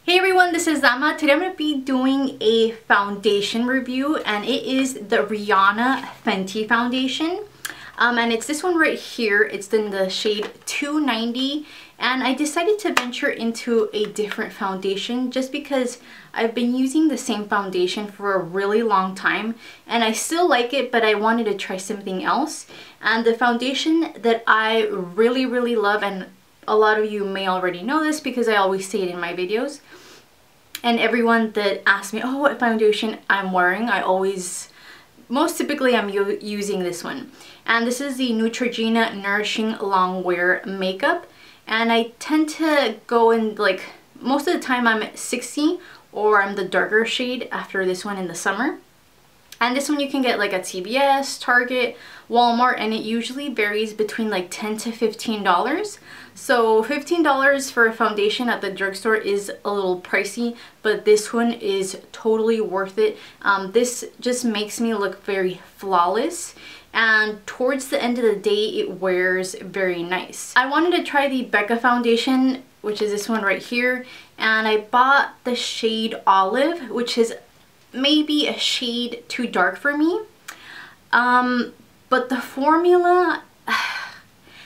Hey everyone, this is Zama. Today I'm going to be doing a foundation review, and it is the Rihanna Fenty foundation. And it's this one right here. It's in the shade 290, and I decided to venture into a different foundation just because I've been using the same foundation for a really long time and I still like it, but I wanted to try something else. And the foundation that I really love, and a lot of you may already know this because I always say it in my videos, and everyone that asks me, oh, what foundation I'm wearing, most typically I'm using this one. And this is the Neutrogena Nourishing Long Wear Makeup. And I tend to go in, like, most of the time I'm at 60, or I'm the darker shade after this one in the summer. And this one you can get like at CVS, Target, Walmart, and it usually varies between like $10 to $15. So $15 for a foundation at the drugstore is a little pricey, but this one is totally worth it. This just makes me look very flawless, and towards the end of the day it wears very nice. I wanted to try the Becca foundation, which is this one right here, and I bought the shade Olive, which is maybe a shade too dark for me, but the formula,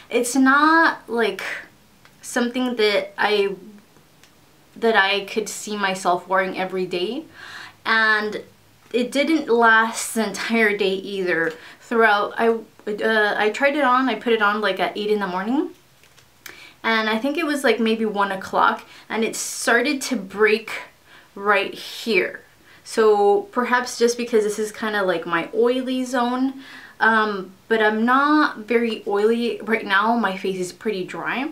it's not like something that I could see myself wearing every day, and it didn't last the entire day either. Throughout, I tried it on, I put it on like at 8 in the morning, and I think it was like maybe 1 o'clock, and it started to break right here. So perhaps just because this is kind of like my oily zone, but I'm not very oily right now. My face is pretty dry.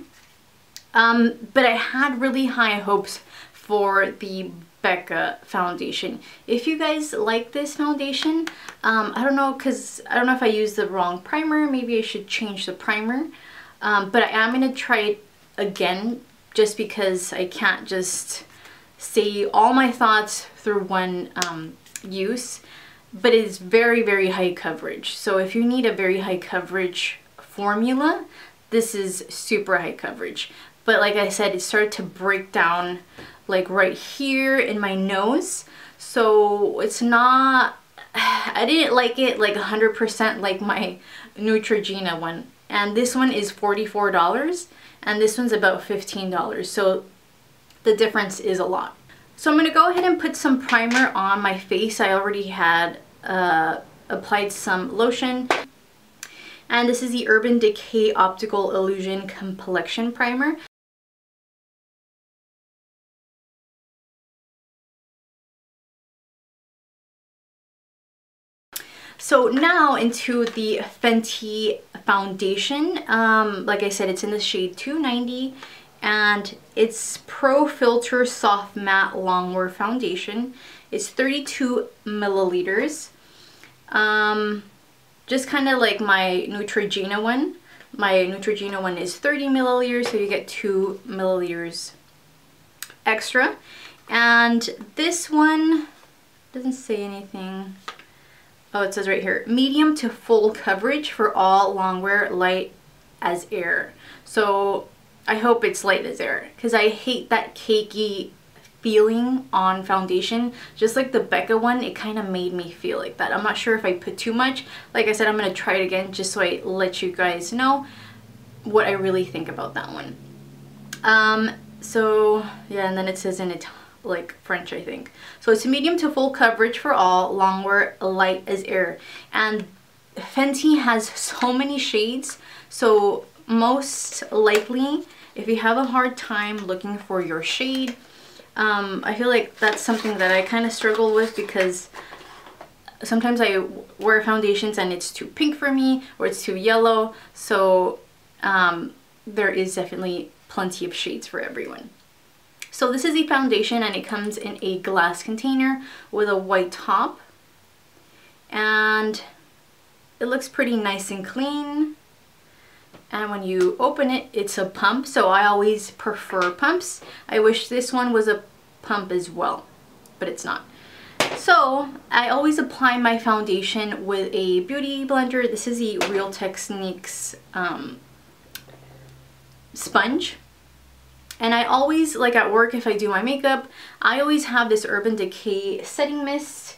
But I had really high hopes for the Becca foundation. If you guys like this foundation, I don't know if I used the wrong primer. Maybe I should change the primer. But I am going to try it again just because I can't just say all my thoughts through one use. But it is very high coverage. So if you need a very high coverage formula, this is super high coverage. But like I said, it started to break down like right here in my nose. So it's not, I didn't like it like 100% like my Neutrogena one. And this one is $44 and this one's about $15. So the difference is a lot. So I'm going to go ahead and put some primer on my face. I already had applied some lotion. And this is the Urban Decay Optical Illusion Complexion Primer. So now into the Fenty foundation. Like I said, it's in the shade 290. And it's Pro Filter Soft Matte Longwear Foundation. It's 32 milliliters. Just kind of like my Neutrogena one. My Neutrogena one is 30 milliliters, so you get 2 milliliters extra. And this one doesn't say anything. Oh, it says right here, medium to full coverage for all longwear, light as air. So I hope it's light as air, because I hate that cakey feeling on foundation. Just like the Becca one, it kind of made me feel like that. I'm not sure if I put too much. Like I said, I'm going to try it again just so I let you guys know what I really think about that one. So yeah, and then it says in it like French, I think. So it's medium to full coverage for all, longwear, light as air. And Fenty has so many shades, so most likely if you have a hard time looking for your shade, I feel like that's something that I kind of struggle with, because sometimes I wear foundations and it's too pink for me or it's too yellow. So there is definitely plenty of shades for everyone. So this is the foundation, and it comes in a glass container with a white top, and it looks pretty nice and clean. And when you open it, it's a pump, so I always prefer pumps. I wish this one was a pump as well, but it's not. So I always apply my foundation with a beauty blender. This is the Real Techniques sponge. And I always, like at work, if I do my makeup, I always have this Urban Decay setting mist.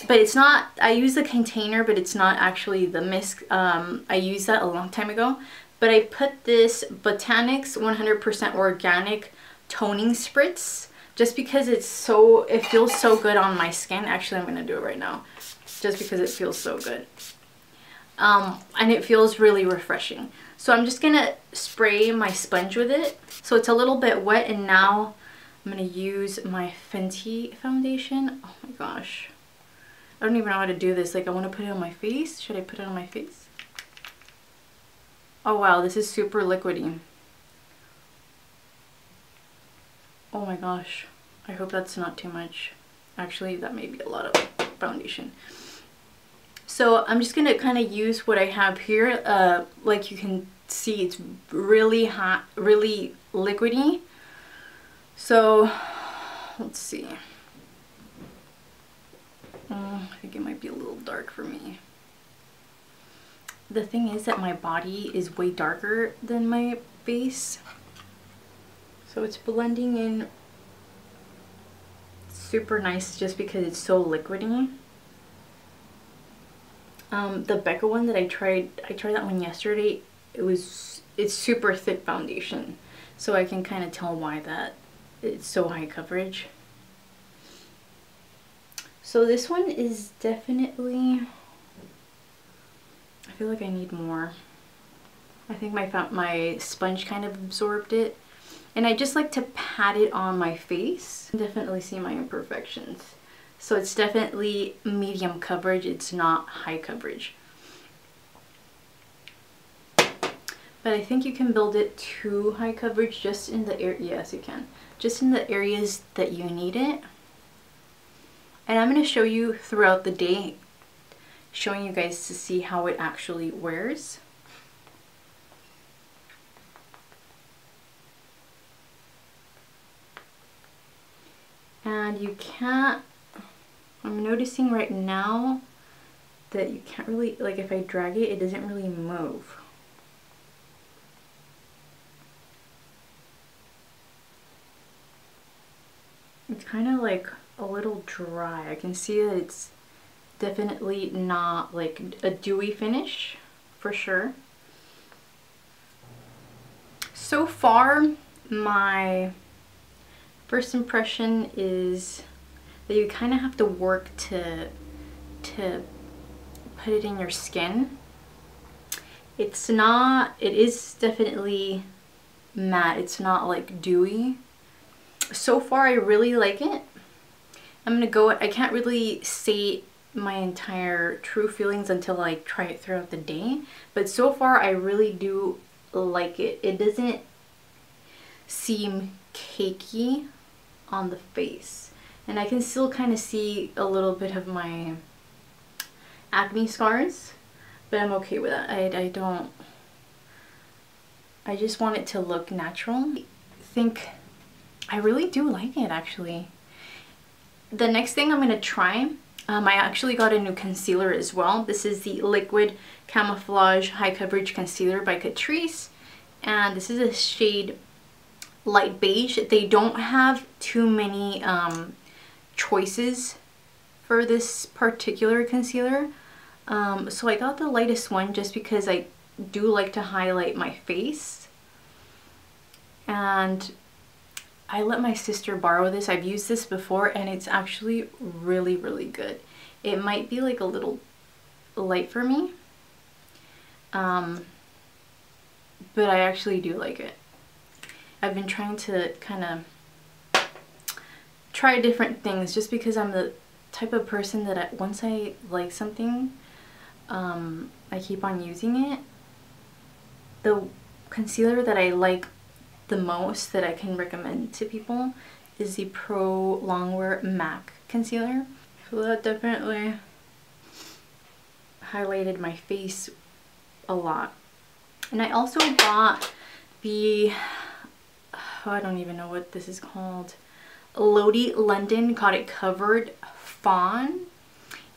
But it's not, I use the container, but it's not actually the mist. I used that a long time ago. But I put this Botanics 100% organic toning spritz just because it's so, it feels so good on my skin. Actually, I'm going to do it right now just because it feels so good. And it feels really refreshing. So I'm just going to spray my sponge with it. So it's a little bit wet, and now I'm going to use my Fenty foundation. Oh my gosh. I don't even know how to do this. Like, I want to put it on my face. Should I put it on my face? Oh wow, this is super liquidy. Oh my gosh. I hope that's not too much. Actually, that may be a lot of foundation. So I'm just going to kind of use what I have here. Like you can see, it's really hot, really liquidy. So let's see. I think it might be a little dark for me. The thing is that my body is way darker than my face. So it's blending in super nice just because it's so liquidy. The Becca one that I tried that one yesterday. It's super thick foundation. So I can kind of tell why that it's so high coverage. So this one is definitely, I feel like I need more. I think my sponge kind of absorbed it. And I just like to pat it on my face. Definitely see my imperfections. So it's definitely medium coverage, it's not high coverage. But I think you can build it to high coverage just in the area, yes you can. Just in the areas that you need it. And I'm going to show you throughout the day, showing you guys to see how it actually wears. And you can't, I'm noticing right now that you can't really, like if I drag it, it doesn't really move. It's kind of like a little dry. I can see that it's definitely not like a dewy finish for sure. So far, my first impression is that you kind of have to work to put it in your skin. It's not, it is definitely matte. It's not like dewy. So far, I really like it. I'm gonna go, I can't really say my entire true feelings until I try it throughout the day. But so far, I really do like it. It doesn't seem cakey on the face. And I can still kind of see a little bit of my acne scars. But I'm okay with that. I just want it to look natural. I think I really do like it actually. The next thing I'm going to try, I actually got a new concealer as well. This is the Liquid Camouflage High Coverage Concealer by Catrice. And this is a shade Light Beige. They don't have too many choices for this particular concealer. So I got the lightest one just because I do like to highlight my face. And I let my sister borrow this. I've used this before and it's actually really, really good. It might be like a little light for me. But I actually do like it. I've been trying to kind of try different things just because I'm the type of person that once I like something, I keep on using it. The concealer that I like the most that I can recommend to people is the Pro Longwear MAC concealer. So that definitely highlighted my face a lot. And I also bought the, oh, I don't even know what this is called, Lodi London Got It Covered Fawn.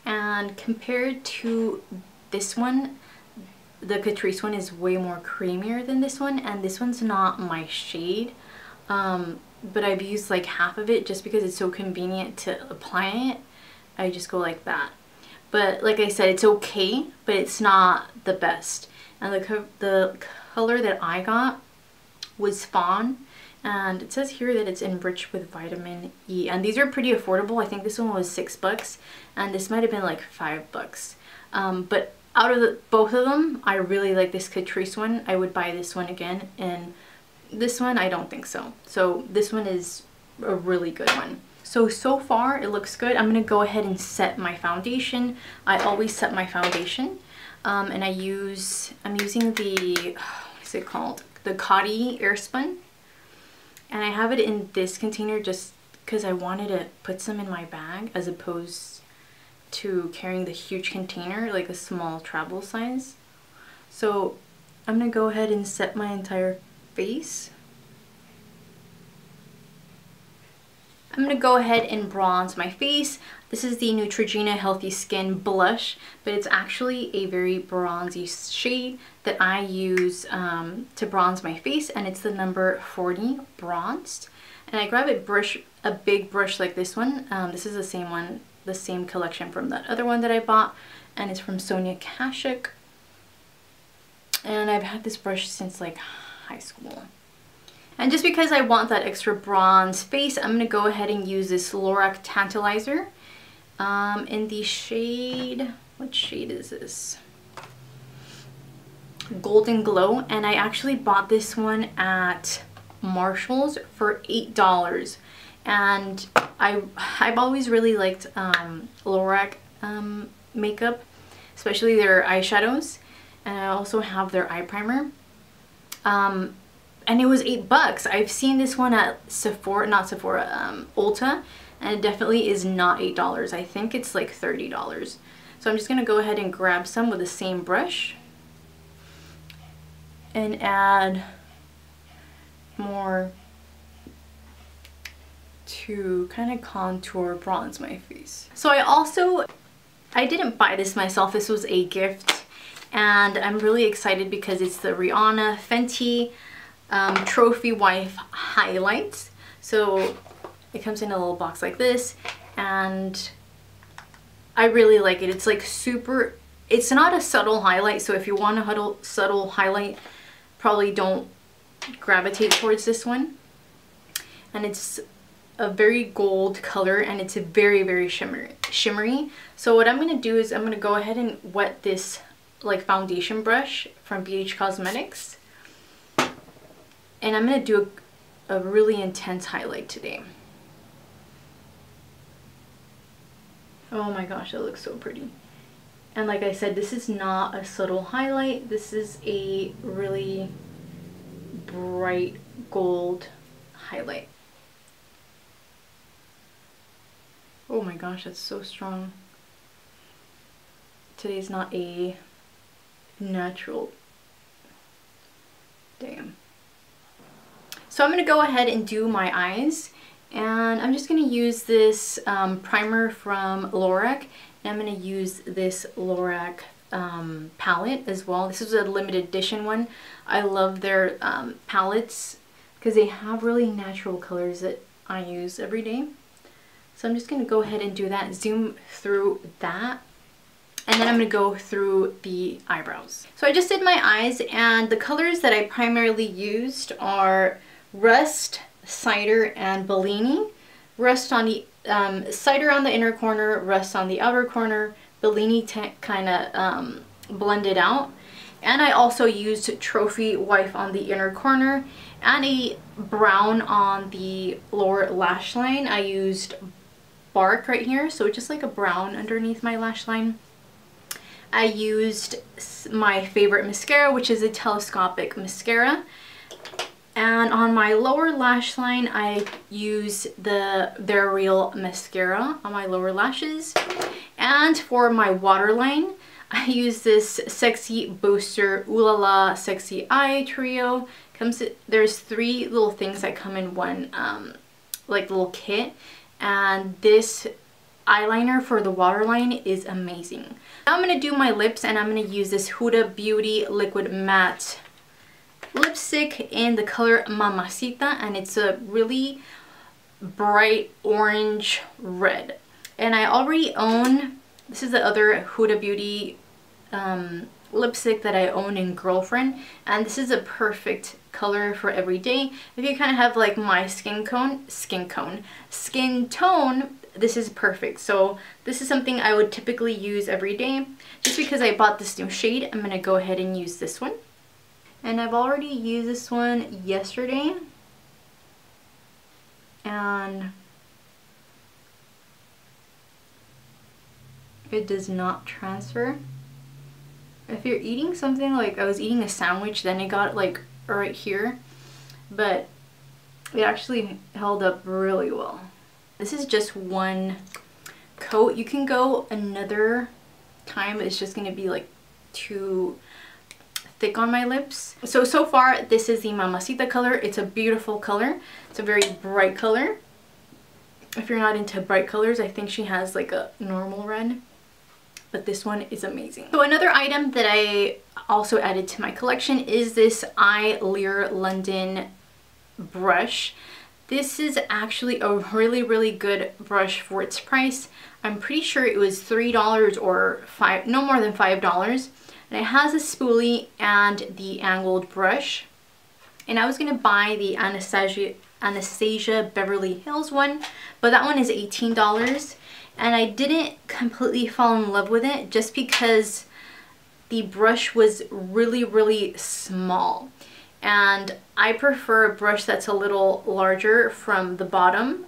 And compared to this one, the Catrice one is way more creamier than this one, and this one's not my shade. but I've used like half of it just because it's so convenient to apply it. I just go like that. But like I said, it's okay, but it's not the best. And the color that I got was Fawn, and it says here that it's enriched with vitamin E, and these are pretty affordable. I think this one was $6 and this might have been like $5. But out of both of them, I really like this Catrice one. I would buy this one again, and this one I don't think so. So this one is a really good one. So far it looks good. I'm gonna go ahead and set my foundation. I always set my foundation, and I'm using the, what is it called? The Coty Airspun, and I have it in this container just because I wanted to put some in my bag as opposed to carrying the huge container, like a small travel size. So I'm gonna go ahead and set my entire face. I'm going to go ahead and bronze my face. This is the Neutrogena Healthy Skin Blush, but it's actually a very bronzy shade that I use to bronze my face, and it's the number 40 Bronzed. And I grab a big brush like this one. This is the same one, the same collection from that other one that I bought, and it's from Sonia Kashuk. And I've had this brush since like high school. And just because I want that extra bronze face, I'm going to go ahead and use this Lorac Tantalizer in the shade, what shade is this? Golden Glow. And I actually bought this one at Marshall's for $8. And I've always really liked Lorac makeup, especially their eyeshadows. And I also have their eye primer. And it was $8. I've seen this one at Sephora, not Sephora, Ulta, and it definitely is not $8. I think it's like $30. So I'm just gonna go ahead and grab some with the same brush and add more to kind of contour, bronze my face. So I didn't buy this myself, this was a gift, and I'm really excited because it's the Rihanna Fenty Trophy Wife Highlights. So it comes in a little box like this, and I really like it. It's like super, it's not a subtle highlight, so if you want a subtle highlight, probably don't gravitate towards this one. And it's a very gold color, and it's a very shimmery. So what I'm going to do is I'm going to go ahead and wet this like foundation brush from BH Cosmetics. And I'm going to do a really intense highlight today. Oh my gosh, that looks so pretty. And like I said, this is not a subtle highlight. This is a really bright gold highlight. Oh my gosh, that's so strong. Today's not a natural. Damn. So I'm going to go ahead and do my eyes, and I'm just going to use this primer from Lorac, and I'm going to use this Lorac palette as well. This is a limited edition one. I love their palettes because they have really natural colors that I use every day. So I'm just going to go ahead and do that, zoom through that, and then I'm going to go through the eyebrows. So I just did my eyes, and the colors that I primarily used are Rust, Cider, and Bellini. Rust on the cider on the inner corner, rust on the outer corner, Bellini kind of blended out. And I also used Trophy Wife on the inner corner and a brown on the lower lash line. I used Bark right here, so just like a brown underneath my lash line. I used my favorite mascara, which is a telescopic mascara. And on my lower lash line, I use their Real mascara on my lower lashes. And for my waterline, I use this Sexy Booster Ooh La La Sexy Eye Trio. There's 3 little things that come in one like little kit. And this eyeliner for the waterline is amazing. Now I'm going to do my lips, and I'm going to use this Huda Beauty Liquid Matte lipstick in the color Mamacita, and it's a really bright orange red. And I already own, this is the other Huda Beauty lipstick that I own in Girlfriend, and this is a perfect color for every day. If you kind of have like my skin tone, this is perfect. So this is something I would typically use every day. Just because I bought this new shade, I'm gonna go ahead and use this one. And I've already used this one yesterday, and it does not transfer. If you're eating something, like I was eating a sandwich, then it got like right here, but it actually held up really well. This is just one coat. You can go another time, it's just gonna be like too thick on my lips. So far this is the Mamacita color. It's a beautiful color. It's a very bright color. If you're not into bright colors, I think she has like a normal red, but this one is amazing. So another item that I also added to my collection is this Eyelure London brush. This is actually a really good brush for its price. I'm pretty sure it was $3 or no more than $5. And it has a spoolie and the angled brush. And I was gonna buy the Anastasia Beverly Hills one, but that one is $18. And I didn't completely fall in love with it just because the brush was really small. And I prefer a brush that's a little larger from the bottom,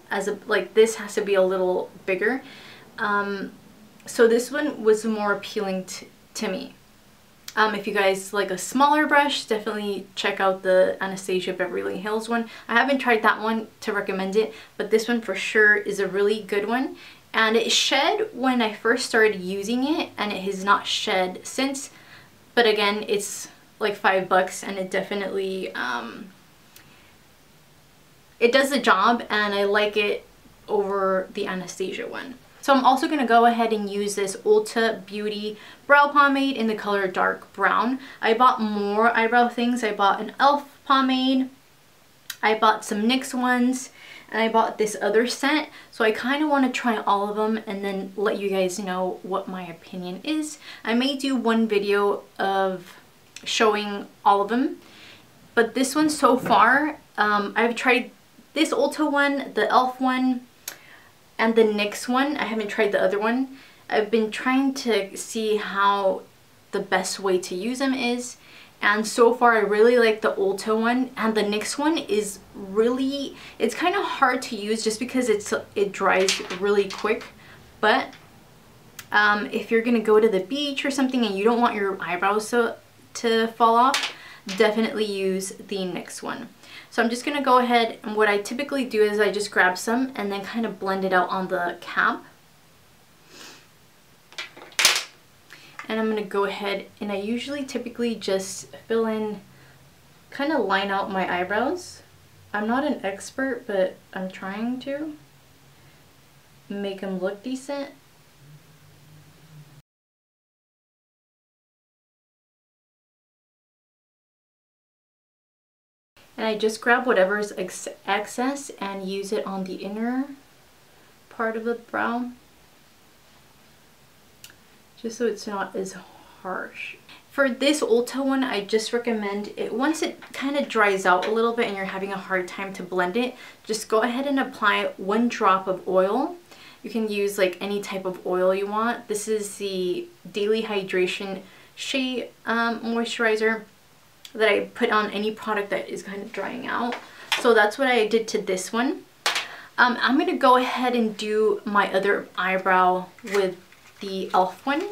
like this has to be a little bigger. So this one was more appealing to me. If you guys like a smaller brush, definitely check out the Anastasia Beverly Hills one. I haven't tried that one to recommend it, but this one for sure is a really good one. And it shed when I first started using it, and it has not shed since. But again, it's like $5, and it definitely it does the job, and I like it over the Anastasia one. So I'm also going to go ahead and use this Ulta Beauty brow pomade in the color dark brown. I bought more eyebrow things. I bought an e.l.f. pomade, I bought some NYX ones, and I bought this other scent. So I kind of want to try all of them and then let you guys know what my opinion is. I may do one video of showing all of them, but this one so far, I've tried this Ulta one, the e.l.f. one, and the NYX one. I haven't tried the other one. I've been trying to see how the best way to use them is, and so far I really like the Ulta one, and the NYX one is really, it's kind of hard to use just because it dries really quick. But if you're gonna go to the beach or something and you don't want your eyebrows to fall off, definitely use the NYX one. So I'm just gonna go ahead, and what I typically do is I just grab some and then kind of blend it out on the cap. And I'm gonna go ahead, and I usually typically just fill in, kind of line out my eyebrows. I'm not an expert, but I'm trying to make them look decent. And I just grab whatever's excess and use it on the inner part of the brow, just so it's not as harsh. For this Ulta one, I just recommend it, once it kind of dries out a little bit and you're having a hard time to blend it, just go ahead and apply 1 drop of oil. You can use like any type of oil you want. This is the Daily Hydration Shea Moisturizer that I put on any product that is kind of drying out. So that's what I did to this one. I'm going to go ahead and do my other eyebrow with the e.l.f. one.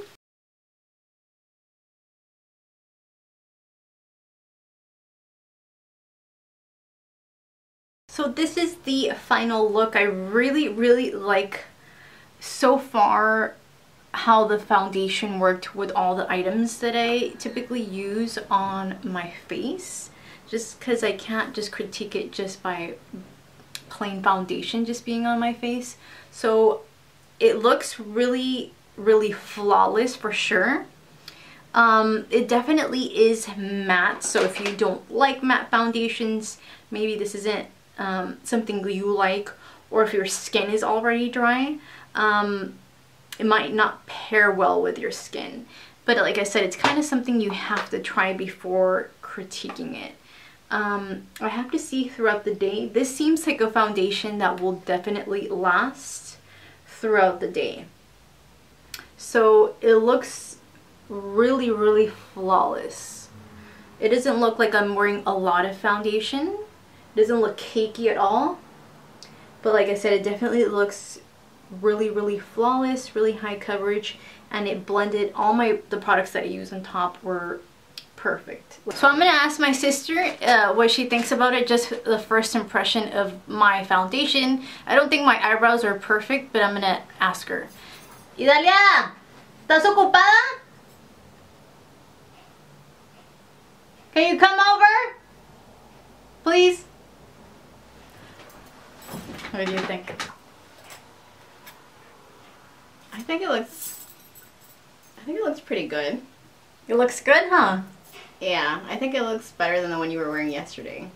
So this is the final look. I really like so far how the foundation worked with all the items that I typically use on my face, just because I can't just critique it just by plain foundation just being on my face. So it looks really flawless for sure. It definitely is matte, so if you don't like matte foundations, maybe this isn't something you like, or if your skin is already dry, it might not pair well with your skin. But like I said, it's kind of something you have to try before critiquing it. I have to see throughout the day. This seems like a foundation that will definitely last throughout the day. So it looks really, really flawless. It doesn't look like I'm wearing a lot of foundation. It doesn't look cakey at all. But like I said, it definitely looks really, really flawless, really high coverage, and it blended all the products that I use on top were perfect. So I'm gonna ask my sister what she thinks about it, just the first impression of my foundation. I don't think my eyebrows are perfect, but I'm gonna ask her. Idalia, ¿estás ocupada? Can you come over? Please? What do you think? I think it looks pretty good. It looks good, huh? Yeah, I think it looks better than the one you were wearing yesterday.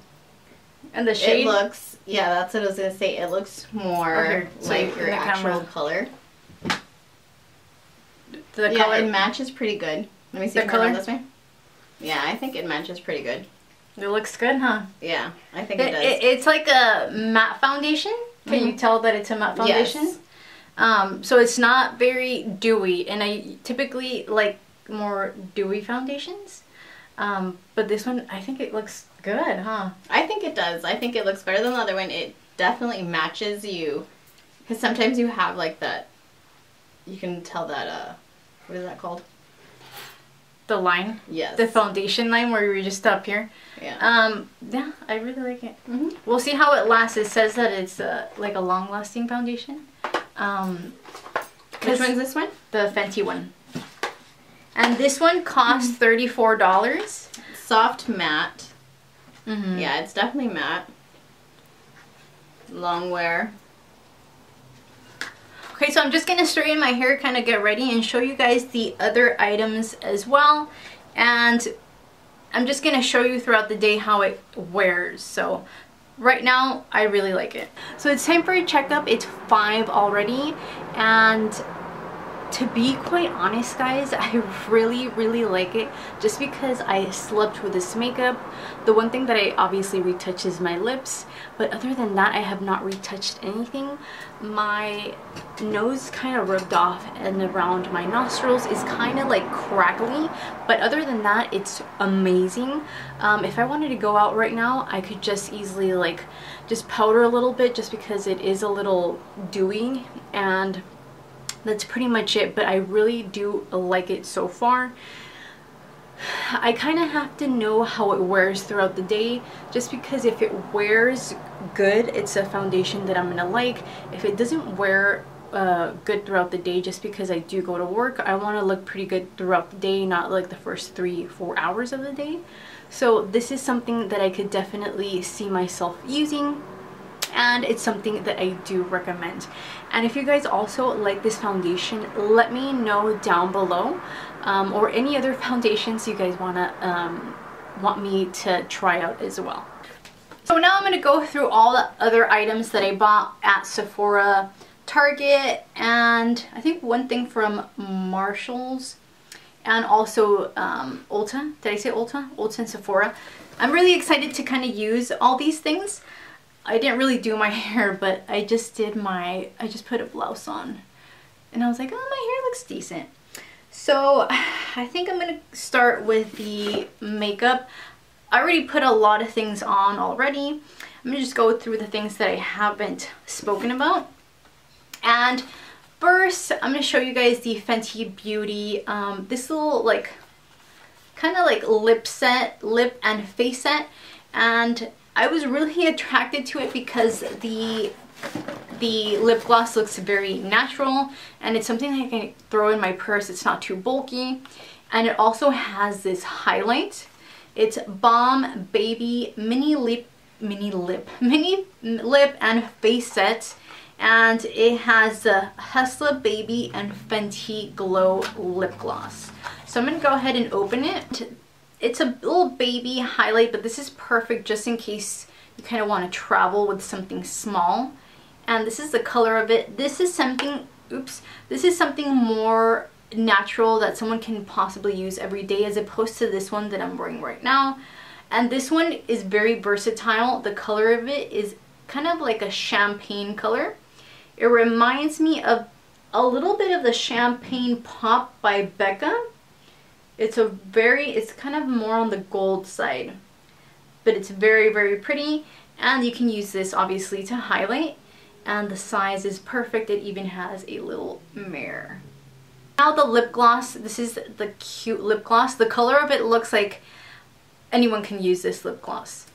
And the shade? It looks, yeah, that's what I was going to say. It looks more like your actual color. The color? It matches pretty good. Let me see the color this way. Yeah, I think it matches pretty good. It looks good, huh? Yeah, I think it does. It's like a matte foundation. Can you tell that it's a matte foundation? Yes. So it's not very dewy, and I typically like more dewy foundations. But this one, I think it looks good, huh? I think it does. I think it looks better than the other one. It definitely matches you. Because sometimes you have like that, you can tell that, what is that called? The line? Yes. The foundation line where we just up here. Yeah. Yeah, I really like it. We'll see how it lasts. It says that it's like a long-lasting foundation. Which one's this one? The Fenty one. And this one costs $34. Soft matte. Yeah, it's definitely matte. Long wear. Okay, so I'm just going to straighten my hair, kind of get ready, and show you guys the other items as well. And I'm just going to show you throughout the day how it wears. So right now, I really like it. So it's time for a checkup. It's 5 already. And to be quite honest, guys, I really, really like it just because I slept with this makeup. The one thing that I obviously retouch is my lips, but other than that, I have not retouched anything. My nose kind of rubbed off, and around my nostrils is kind of like crackly, but other than that, it's amazing. If I wanted to go out right now, I could just easily like just powder a little bit just because it is a little dewy, and that's pretty much it. But I really do like it so far. I kind of have to know how it wears throughout the day, just because if it wears good, it's a foundation that I'm gonna like. If it doesn't wear good throughout the day, just because I do go to work, I want to look pretty good throughout the day, not like the first 3-4 hours of the day. So this is something that I could definitely see myself using, and it's something that I do recommend. And if you guys also like this foundation, let me know down below, or any other foundations you guys want me to try out as well. So now I'm going to go through all the other items that I bought at Sephora, Target, and I think one thing from Marshall's, and also Ulta. Did I say Ulta? Ulta and Sephora. I'm really excited to kind of use all these things. I didn't really do my hair, but I just put a blouse on, and I was like, oh, my hair looks decent. So I think I'm gonna start with the makeup. I already put a lot of things on already. I'm gonna just go through the things that I haven't spoken about. And first, I'm gonna show you guys the Fenty Beauty, this little like kind of like lip and face set, and I was really attracted to it because the lip gloss looks very natural, and it's something I can throw in my purse. It's not too bulky, and it also has this highlight. It's Balm Baby mini lip and face set, and it has the Hustla Baby and Fenty Glow lip gloss. So I'm going to go ahead and open it. It's a little baby highlight, but this is perfect just in case you kind of want to travel with something small. And this is the color of it. This is something, oops, this is something more natural that someone can possibly use every day as opposed to this one that I'm wearing right now. And this one is very versatile. The color of it is kind of like a champagne color. It reminds me of a little bit of the Champagne Pop by Becca. It's kind of more on the gold side, but it's very, very pretty. And you can use this obviously to highlight. And the size is perfect. It even has a little mirror. Now the lip gloss. This is the cute lip gloss. The color of it looks like anyone can use this lip gloss.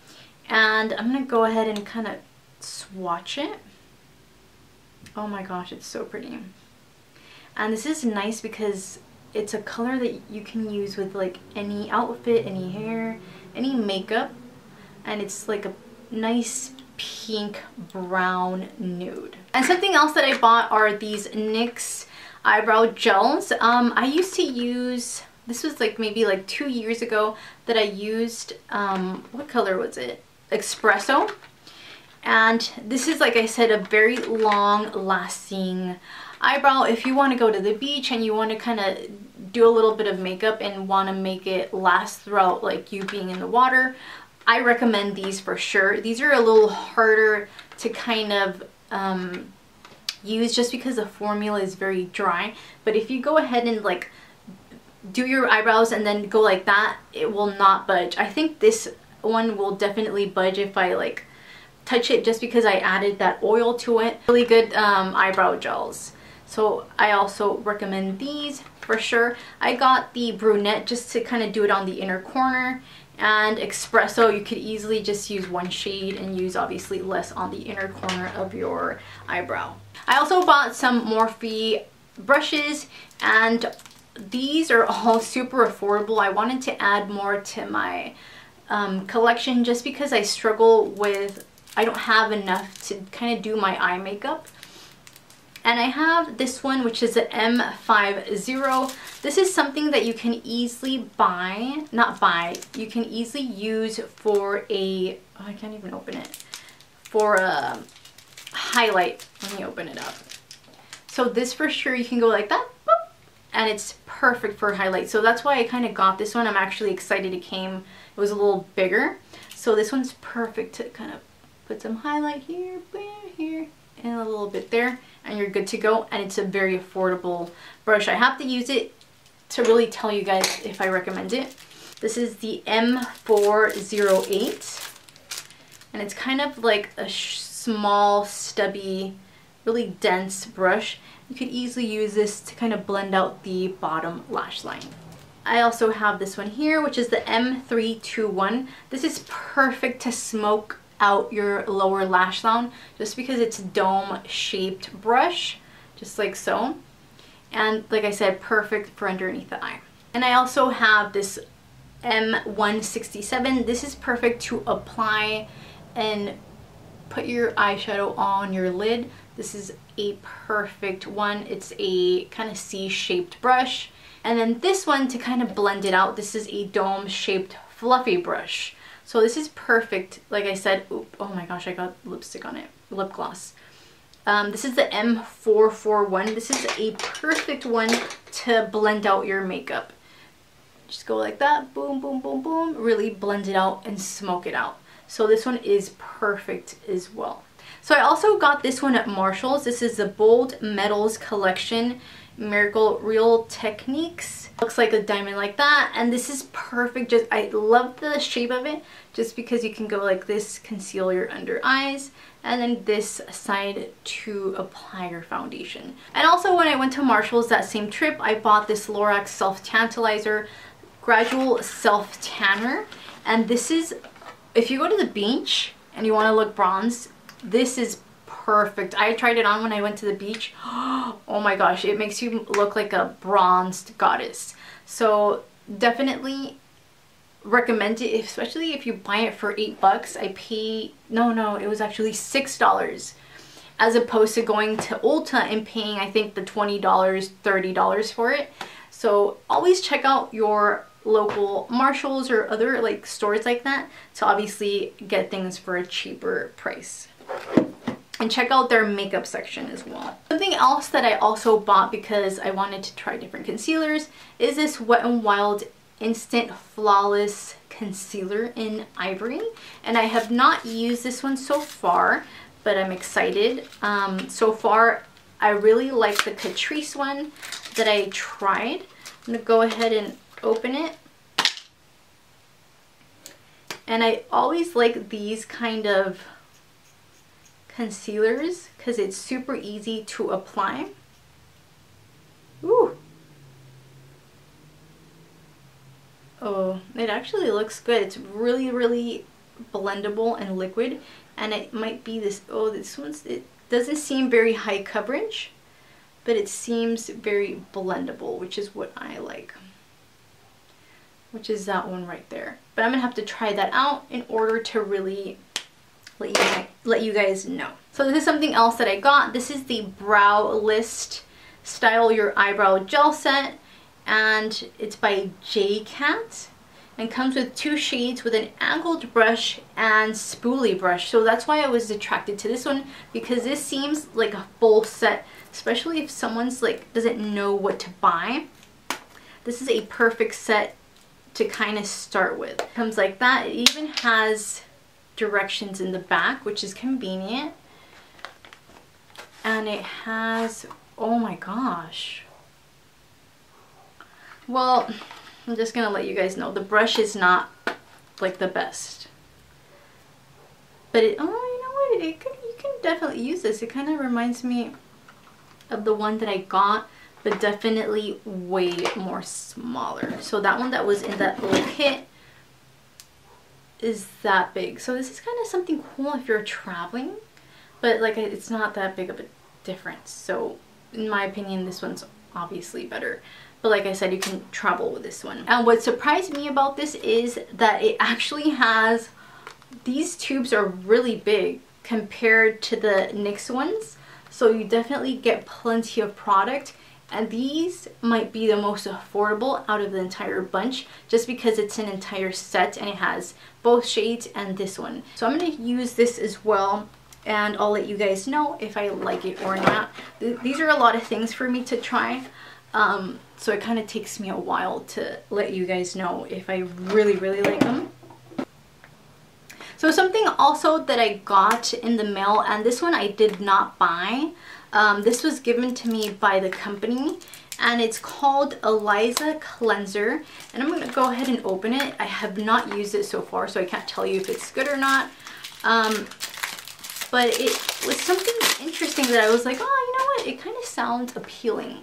And I'm going to go ahead and kind of swatch it. Oh my gosh, it's so pretty. And this is nice because it's a color that you can use with like any outfit, any hair, any makeup. And it's like a nice pink brown nude. And something else that I bought are these NYX eyebrow gels. I used to use, this was like maybe like 2 years ago that I used, what color was it? Espresso. And this is, like I said, a very long lasting eyebrow. If you want to go to the beach and you want to kind of do a little bit of makeup and want to make it last throughout like you being in the water, I recommend these for sure. These are a little harder to kind of use just because the formula is very dry. But if you go ahead and like do your eyebrows and then go like that, it will not budge. I think this one will definitely budge if I like touch it just because I added that oil to it. Really good eyebrow gels. So I also recommend these for sure. I got the brunette just to kind of do it on the inner corner. And espresso, you could easily just use one shade and use obviously less on the inner corner of your eyebrow. I also bought some Morphe brushes, and these are all super affordable. I wanted to add more to my collection just because I struggle with, I don't have enough to kind of do my eye makeup. And I have this one, which is an M50. This is something that you can easily you can easily use for a, oh, I can't even open it, for a highlight. Let me open it up. So this for sure, you can go like that, boop, and it's perfect for highlight. So that's why I kind of got this one. I'm actually excited it came. It was a little bigger. So this one's perfect to kind of put some highlight here, here, and a little bit there, and you're good to go. And it's a very affordable brush. I have to use it to really tell you guys if I recommend it. This is the M408, and it's kind of like a small, stubby, really dense brush. You could easily use this to kind of blend out the bottom lash line. I also have this one here, which is the M321. This is perfect to smoke out your lower lash line just because it's a dome shaped brush, just like so. And like I said, perfect for underneath the eye. And I also have this M167. This is perfect to apply and put your eyeshadow on your lid. This is a perfect one. It's a kind of C-shaped brush. And then this one to kind of blend it out. This is a dome shaped fluffy brush. So this is perfect. Like I said, oh my gosh, I got lipstick on it, lip gloss. This is the M441. This is a perfect one to blend out your makeup. Just go like that, boom, boom, boom, boom. Really blend it out and smoke it out. So this one is perfect as well. So I also got this one at Marshall's. This is the Bold Metals Collection Miracle Real Techniques. Looks like a diamond like that, and this is perfect. Just, I love the shape of it just because you can go like this, conceal your under eyes, and then this side to apply your foundation. And also when I went to Marshall's that same trip, I bought this Lorax Self Tantalizer Gradual Self Tanner. And this is, if you go to the beach and you want to look bronzed, this is perfect. I tried it on when I went to the beach. Oh my gosh, it makes you look like a bronzed goddess. So definitely recommend it, especially if you buy it for $8. I paid, no, it was actually $6 as opposed to going to Ulta and paying, I think, the $20, $30 for it. So always check out your local Marshalls or other like stores like that to obviously get things for a cheaper price. And check out their makeup section as well. Something else that I also bought because I wanted to try different concealers is this Wet n Wild Instant Flawless Concealer in Ivory. And I have not used this one so far, but I'm excited. So far, I really like the Catrice one that I tried. I'm gonna go ahead and open it. And I always like these kind of concealers because it's super easy to apply. Ooh. Oh, it actually looks good. It's really, really blendable and liquid. And it might be this, oh, this one's, it doesn't seem very high coverage, but it seems very blendable, which is what I like. Which is that one right there. But I'm gonna have to try that out in order to really let you guys know. So this is something else that I got. This is the Brow List Style Your Eyebrow Gel Set, and it's by J-Cat, and comes with 2 shades with an angled brush and spoolie brush. So that's why I was attracted to this one, because this seems like a full set, especially if someone's like doesn't know what to buy. This is a perfect set to kind of start with. It comes like that. It even has directions in the back, which is convenient. And it has, oh my gosh. Well, I'm just gonna let you guys know the brush is not like the best. But it, oh, you know what? You can definitely use this. It kind of reminds me of the one that I got, but definitely way more smaller. So that one that was in that little kit is that big. So this is kind of something cool if you're traveling, but like it's not that big of a difference. So in my opinion, this one's obviously better. But like I said, you can travel with this one. And what surprised me about this is that it actually has, these tubes are really big compared to the NYX ones. So you definitely get plenty of product. And these might be the most affordable out of the entire bunch, just because it's an entire set and it has both shades and this one. So I'm going to use this as well, and I'll let you guys know if I like it or not. These are a lot of things for me to try, so it kind of takes me a while to let you guys know if I really, really like them. So something also that I got in the mail, and this one I did not buy. This was given to me by the company, and it's called Eliza Cleanser, and I'm going to go ahead and open it. I have not used it so far, so I can't tell you if it's good or not. But it was something interesting that I was like, oh, you know what? It kind of sounds appealing.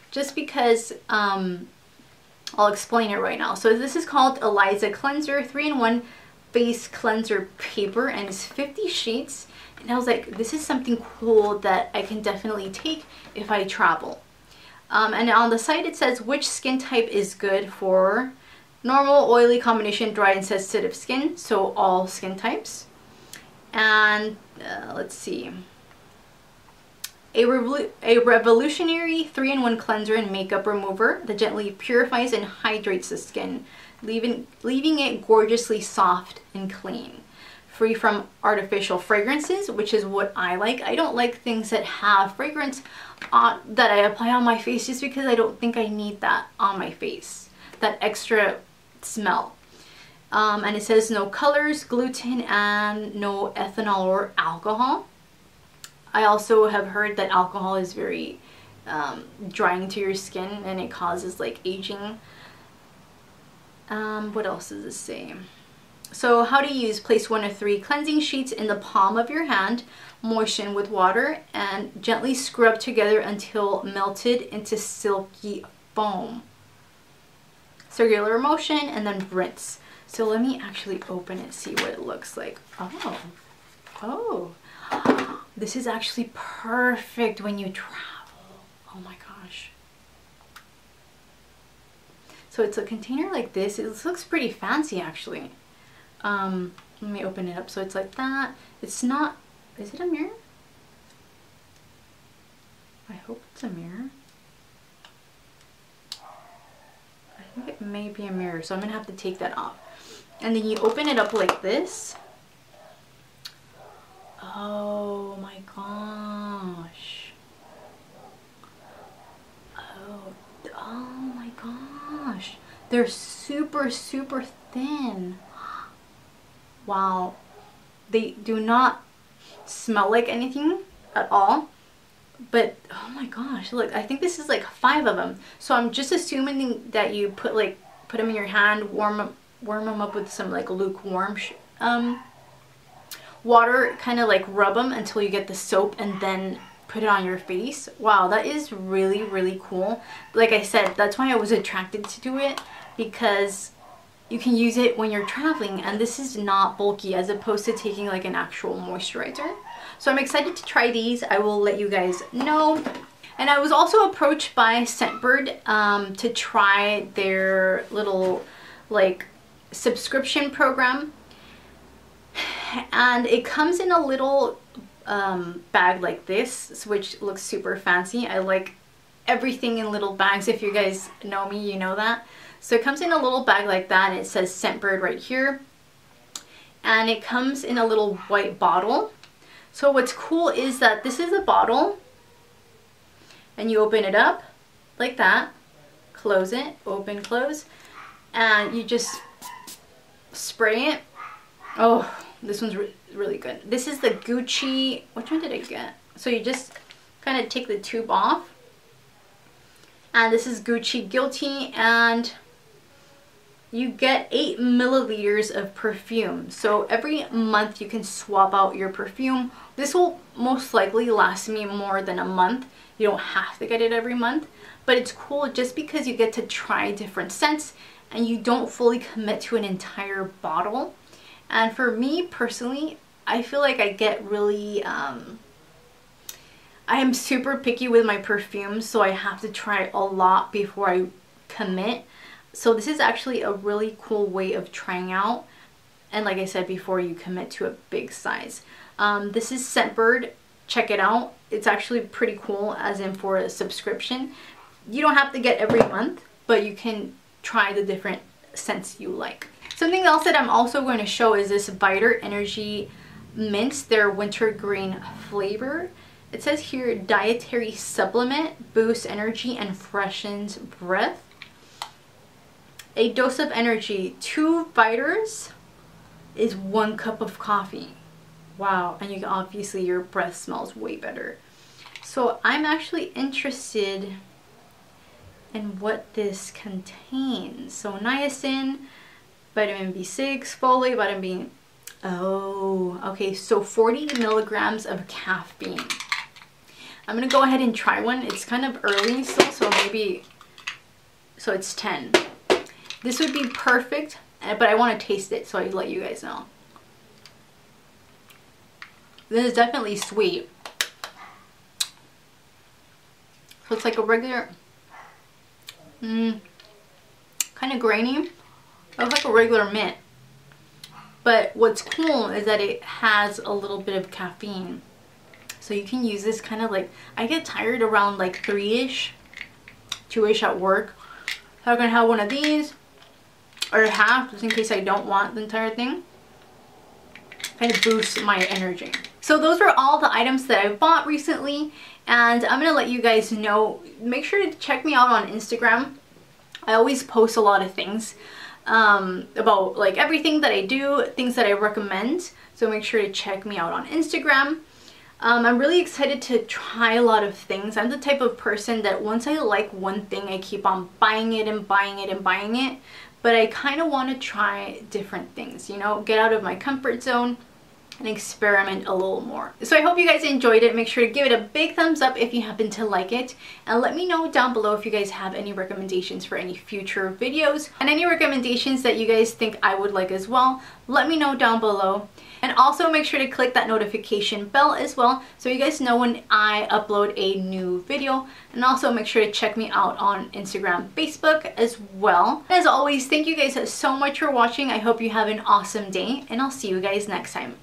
Just because, I'll explain it right now. So this is called Eliza Cleanser 3-in-1 Face Cleanser Paper, and it's 50 sheets. And I was like, this is something cool that I can definitely take if I travel. And on the site it says which skin type is good for normal, oily, combination, dry, and sensitive skin. So all skin types. And let's see. A revolutionary 3-in-1 cleanser and makeup remover that gently purifies and hydrates the skin, leaving it gorgeously soft and clean. Free from artificial fragrances, which is what I like. I don't like things that have fragrance that I apply on my face, just because I don't think I need that on my face, that extra smell. And it says no colors, gluten, and no ethanol or alcohol. I also have heard that alcohol is very drying to your skin, and it causes like aging. What else does this say? So how to use: place 1 of 3 cleansing sheets in the palm of your hand, moisten with water, and gently scrub together until melted into silky foam. Circular motion, and then rinse. So let me actually open it, see what it looks like. Oh, this is actually perfect when you travel. Oh my gosh. So it's a container like this. It looks pretty fancy actually. Let me open it up. So it's like that. It's not, is it a mirror? I hope it's a mirror. may be a mirror, so I'm gonna have to take that off. And then you open it up like this. Oh my gosh. Oh my gosh. They're super, super thin. Wow. They do not smell like anything at all. But oh my gosh, look, I think this is like 5 of them. So I'm just assuming that you put them in your hand, warm them up with some like lukewarm water, kind of like rub them until you get the soap, and then put it on your face. Wow, that is really, really cool. Like I said, that's why I was attracted to it, because you can use it when you're traveling, and this is not bulky as opposed to taking like an actual moisturizer. So I'm excited to try these. I will let you guys know. And I was also approached by Scentbird to try their little like subscription program, and it comes in a little bag like this, which looks super fancy. I like everything in little bags. If you guys know me, you know that. So it comes in a little bag like that, and it says Scentbird right here, and it comes in a little white bottle. So what's cool is that this is a bottle, and you open it up like that, close it, open, close, and you just spray it. Oh, this one's really good. This is the Gucci, which one did I get? So you just kind of take the tube off, and this is Gucci Guilty, and you get 8 milliliters of perfume. So every month you can swap out your perfume. This will most likely last me more than a month. You don't have to get it every month, but it's cool just because you get to try different scents and you don't fully commit to an entire bottle. And for me personally, I feel like I get really, I am super picky with my perfumes, so I have to try a lot before I commit. So this is actually a really cool way of trying out, and like I said before, you commit to a big size. This is Scentbird. Check it out. It's actually pretty cool, as in for a subscription. You don't have to get every month, but you can try the different scents you like. Something else that I'm also going to show is this Viter Energy Mints, their wintergreen flavor. It says here, dietary supplement, boosts energy and freshens breath. A dose of energy, 2 Viters is 1 cup of coffee. Wow, and you can, obviously your breath smells way better. So I'm actually interested in what this contains. So niacin, vitamin B6, folate, vitamin B. Oh, okay, so 40 milligrams of caffeine. I'm gonna go ahead and try one. It's kind of early still, so maybe, so it's 10. This would be perfect, but I want to taste it, so I'd let you guys know. This is definitely sweet. So it's like a regular, kind of grainy. It's like a regular mint. But what's cool is that it has a little bit of caffeine. So you can use this kind of like, I get tired around like 3-ish, 2-ish at work. So I'm going to have one of these, or half, just in case I don't want the entire thing. Kind of boosts my energy. So those are all the items that I bought recently, and I'm going to let you guys know. Make sure to check me out on Instagram. I always post a lot of things about like everything that I do, things that I recommend. So make sure to check me out on Instagram. I'm really excited to try a lot of things. I'm the type of person that once I like one thing, I keep on buying it and buying it and buying it. But I kind of want to try different things, you know, get out of my comfort zone and experiment a little more. So I hope you guys enjoyed it. Make sure to give it a big thumbs up if you happen to like it, and let me know down below if you guys have any recommendations for any future videos, and any recommendations that you guys think I would like as well. Let me know down below. And also make sure to click that notification bell as well, so you guys know when I upload a new video. And also make sure to check me out on Instagram, Facebook as well. As always, thank you guys so much for watching. I hope you have an awesome day, and I'll see you guys next time.